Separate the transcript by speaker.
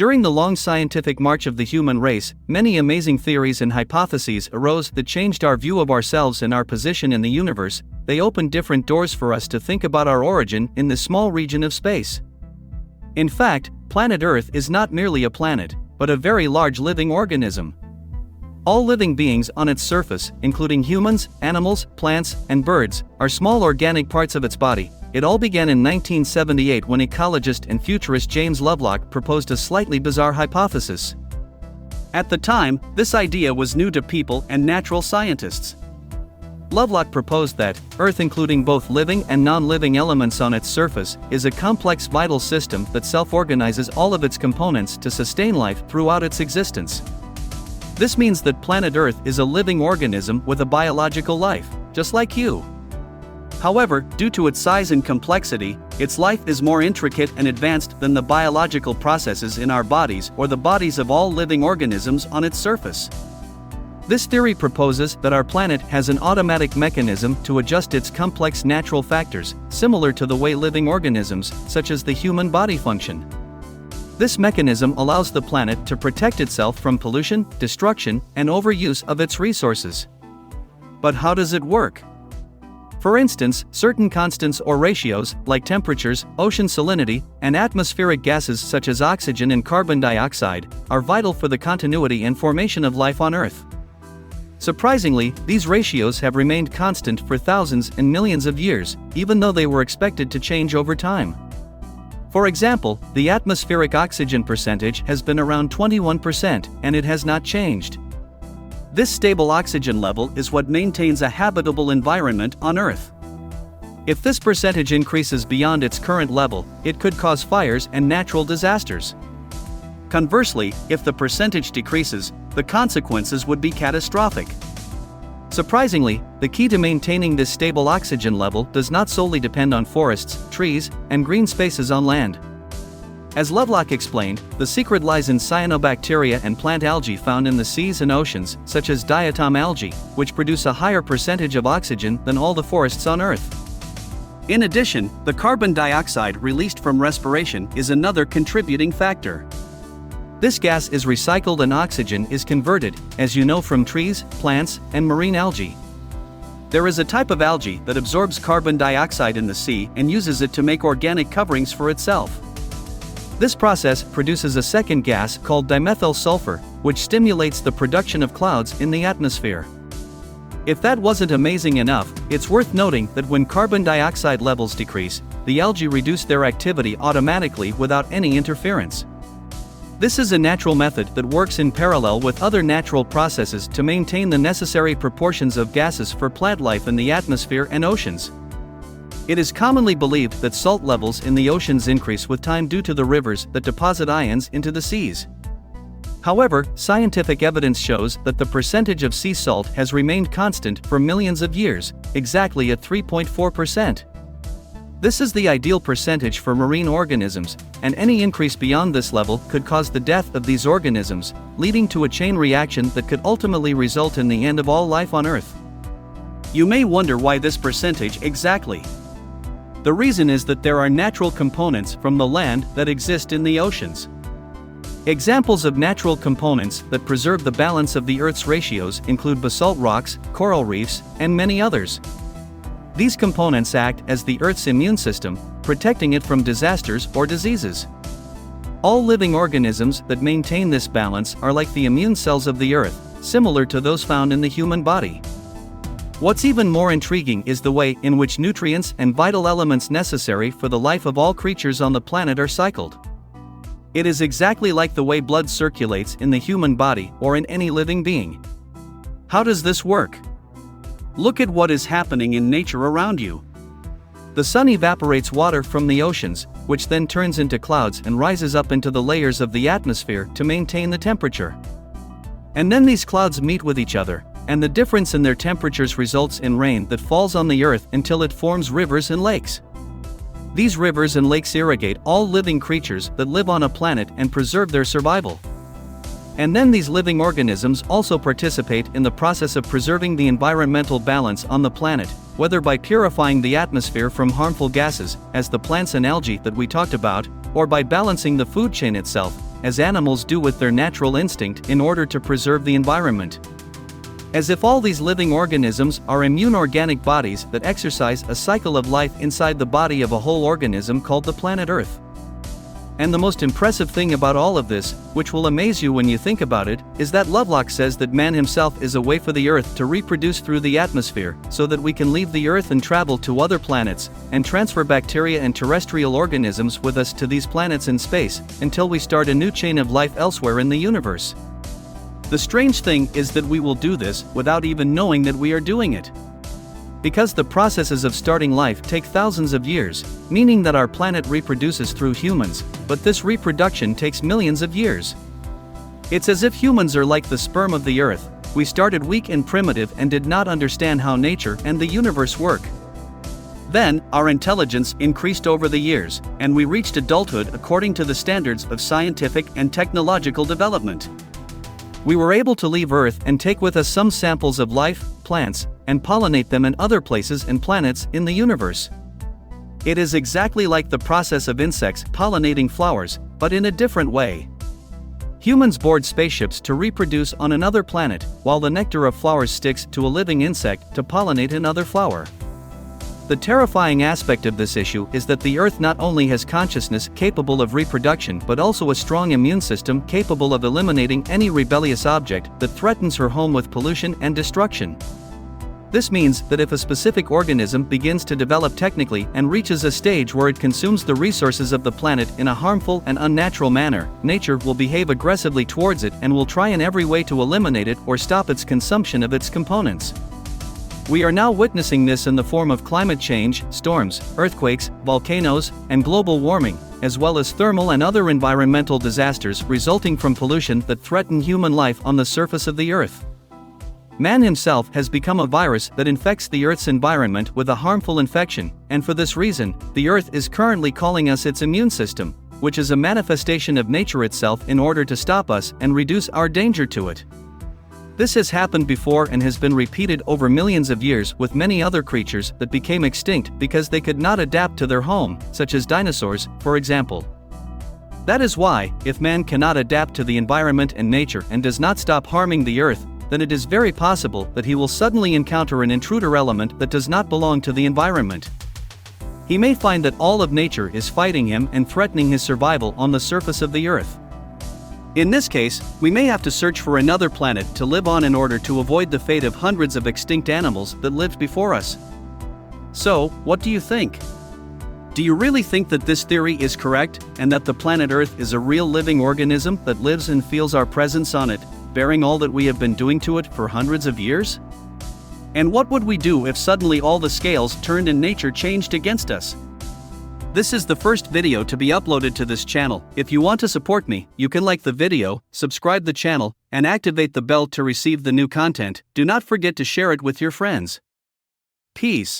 Speaker 1: During the long scientific march of the human race, many amazing theories and hypotheses arose that changed our view of ourselves and our position in the universe. They opened different doors for us to think about our origin in this small region of space. In fact, planet Earth is not merely a planet, but a very large living organism. All living beings on its surface, including humans, animals, plants, and birds, are small organic parts of its body. It all began in 1978 when ecologist and futurist James Lovelock proposed a slightly bizarre hypothesis. At the time, this idea was new to people and natural scientists. Lovelock proposed that Earth, including both living and non-living elements on its surface, is a complex vital system that self-organizes all of its components to sustain life throughout its existence. This means that planet Earth is a living organism with a biological life, just like you. However, due to its size and complexity, its life is more intricate and advanced than the biological processes in our bodies or the bodies of all living organisms on its surface. This theory proposes that our planet has an automatic mechanism to adjust its complex natural factors, similar to the way living organisms, such as the human body, function. This mechanism allows the planet to protect itself from pollution, destruction, and overuse of its resources. But how does it work? For instance, certain constants or ratios, like temperatures, ocean salinity, and atmospheric gases such as oxygen and carbon dioxide, are vital for the continuity and formation of life on Earth. Surprisingly, these ratios have remained constant for thousands and millions of years, even though they were expected to change over time. For example, the atmospheric oxygen percentage has been around 21%, and it has not changed. This stable oxygen level is what maintains a habitable environment on Earth. If this percentage increases beyond its current level, it could cause fires and natural disasters. Conversely, if the percentage decreases, the consequences would be catastrophic. Surprisingly, the key to maintaining this stable oxygen level does not solely depend on forests, trees, and green spaces on land. As Lovelock explained, the secret lies in cyanobacteria and plant algae found in the seas and oceans, such as diatom algae, which produce a higher percentage of oxygen than all the forests on Earth. In addition, the carbon dioxide released from respiration is another contributing factor. This gas is recycled and oxygen is converted, as you know, from trees, plants, and marine algae. There is a type of algae that absorbs carbon dioxide in the sea and uses it to make organic coverings for itself. This process produces a second gas called dimethyl sulfur, which stimulates the production of clouds in the atmosphere. If that wasn't amazing enough, it's worth noting that when carbon dioxide levels decrease, the algae reduce their activity automatically without any interference. This is a natural method that works in parallel with other natural processes to maintain the necessary proportions of gases for plant life in the atmosphere and oceans. It is commonly believed that salt levels in the oceans increase with time due to the rivers that deposit ions into the seas. However, scientific evidence shows that the percentage of sea salt has remained constant for millions of years, exactly at 3.4%. This is the ideal percentage for marine organisms, and any increase beyond this level could cause the death of these organisms, leading to a chain reaction that could ultimately result in the end of all life on Earth. You may wonder why this percentage exactly. The reason is that there are natural components from the land that exist in the oceans. Examples of natural components that preserve the balance of the Earth's ratios include basalt rocks, coral reefs, and many others. These components act as the Earth's immune system, protecting it from disasters or diseases. All living organisms that maintain this balance are like the immune cells of the Earth, similar to those found in the human body. What's even more intriguing is the way in which nutrients and vital elements necessary for the life of all creatures on the planet are cycled. It is exactly like the way blood circulates in the human body or in any living being. How does this work? Look at what is happening in nature around you. The sun evaporates water from the oceans, which then turns into clouds and rises up into the layers of the atmosphere to maintain the temperature. And then these clouds meet with each other, and the difference in their temperatures results in rain that falls on the Earth until it forms rivers and lakes. These rivers and lakes irrigate all living creatures that live on a planet and preserve their survival. And then these living organisms also participate in the process of preserving the environmental balance on the planet, whether by purifying the atmosphere from harmful gases, as the plants and algae that we talked about, or by balancing the food chain itself, as animals do with their natural instinct in order to preserve the environment. As if all these living organisms are immune organic bodies that exercise a cycle of life inside the body of a whole organism called the planet Earth. And the most impressive thing about all of this, which will amaze you when you think about it, is that Lovelock says that man himself is a way for the Earth to reproduce through the atmosphere, so that we can leave the Earth and travel to other planets, and transfer bacteria and terrestrial organisms with us to these planets in space, until we start a new chain of life elsewhere in the universe. The strange thing is that we will do this without even knowing that we are doing it. Because the processes of starting life take thousands of years, meaning that our planet reproduces through humans, but this reproduction takes millions of years. It's as if humans are like the sperm of the Earth. We started weak and primitive and did not understand how nature and the universe work. Then, our intelligence increased over the years, and we reached adulthood according to the standards of scientific and technological development. We were able to leave Earth and take with us some samples of life, plants, and pollinate them in other places and planets in the universe. It is exactly like the process of insects pollinating flowers, but in a different way. Humans board spaceships to reproduce on another planet, while the nectar of flowers sticks to a living insect to pollinate another flower. The terrifying aspect of this issue is that the Earth not only has consciousness capable of reproduction but also a strong immune system capable of eliminating any rebellious object that threatens her home with pollution and destruction. This means that if a specific organism begins to develop technically and reaches a stage where it consumes the resources of the planet in a harmful and unnatural manner, nature will behave aggressively towards it and will try in every way to eliminate it or stop its consumption of its components. We are now witnessing this in the form of climate change, storms, earthquakes, volcanoes, and global warming, as well as thermal and other environmental disasters resulting from pollution that threaten human life on the surface of the Earth. Man himself has become a virus that infects the Earth's environment with a harmful infection, and for this reason, the Earth is currently calling us its immune system, which is a manifestation of nature itself in order to stop us and reduce our danger to it. This has happened before and has been repeated over millions of years with many other creatures that became extinct because they could not adapt to their home, such as dinosaurs, for example. That is why, if man cannot adapt to the environment and nature and does not stop harming the Earth, then it is very possible that he will suddenly encounter an intruder element that does not belong to the environment. He may find that all of nature is fighting him and threatening his survival on the surface of the Earth. In this case, we may have to search for another planet to live on in order to avoid the fate of hundreds of extinct animals that lived before us. So, what do you think? Do you really think that this theory is correct, and that the planet Earth is a real living organism that lives and feels our presence on it, bearing all that we have been doing to it for hundreds of years? And what would we do if suddenly all the scales turned and nature changed against us? This is the first video to be uploaded to this channel. If you want to support me, you can like the video, subscribe the channel, and activate the bell to receive the new content. Do not forget to share it with your friends. Peace.